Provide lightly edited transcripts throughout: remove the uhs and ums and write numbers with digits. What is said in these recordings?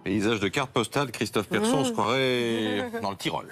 Paysage de carte postale, Christophe Persson, on se croirait dans le Tyrol.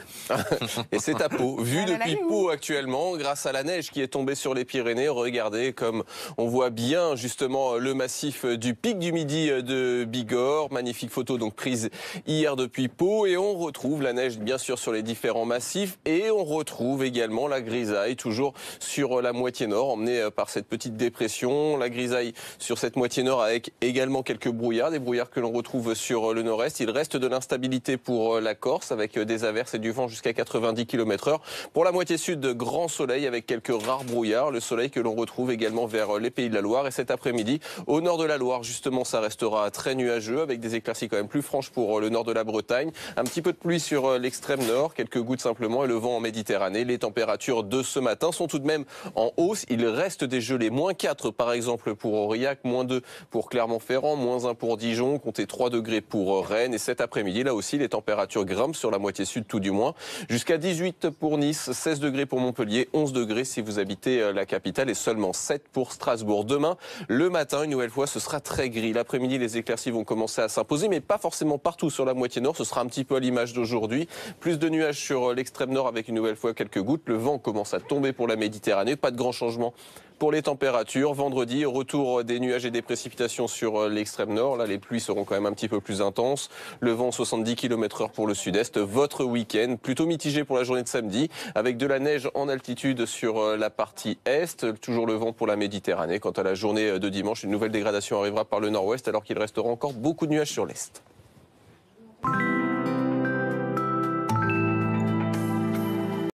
Et c'est à Pau, vu depuis Pau actuellement, grâce à la neige qui est tombée sur les Pyrénées. Regardez comme on voit bien justement le massif du pic du Midi de Bigorre. Magnifique photo donc prise hier depuis Pau. Et on retrouve la neige bien sûr sur les différents massifs. Et on retrouve également la grisaille, toujours sur la moitié nord, emmenée par cette petite dépression. La grisaille sur cette moitié nord avec également quelques brouillards, des brouillards que l'on retrouve sur le nord-est. Il reste de l'instabilité pour la Corse avec des averses et du vent jusqu'à 90 km/h. Pour la moitié sud, grand soleil avec quelques rares brouillards. Le soleil que l'on retrouve également vers les Pays de la Loire. Et cet après-midi, au nord de la Loire, justement, ça restera très nuageux avec des éclaircies quand même plus franches pour le nord de la Bretagne. Un petit peu de pluie sur l'extrême nord, quelques gouttes simplement et le vent en Méditerranée. Les températures de ce matin sont tout de même en hausse. Il reste des gelées. -4 par exemple pour Aurillac, -2 pour Clermont-Ferrand, -1 pour Dijon, comptez 3 degrés pour Rennes. Et cet après-midi, là aussi, les températures grimpent sur la moitié sud tout du moins. Jusqu'à 18 pour Nice, 16 degrés pour Montpellier, 11 degrés si vous habitez la capitale et seulement 7 pour Strasbourg. Demain, le matin, une nouvelle fois, ce sera très gris. L'après-midi, les éclaircies vont commencer à s'imposer, mais pas forcément partout sur la moitié nord. Ce sera un petit peu à l'image d'aujourd'hui. Plus de nuages sur l'extrême nord avec une nouvelle fois quelques gouttes. Le vent commence à tomber pour la Méditerranée. Pas de grands changements pour les températures. Vendredi, retour des nuages et des précipitations sur l'extrême nord. Là, les pluies seront quand même un petit peu plus intenses. Le vent 70 km/h pour le sud-est. Votre week-end plutôt mitigé pour la journée de samedi, avec de la neige en altitude sur la partie est. Toujours le vent pour la Méditerranée. Quant à la journée de dimanche, une nouvelle dégradation arrivera par le nord-ouest, alors qu'il restera encore beaucoup de nuages sur l'est.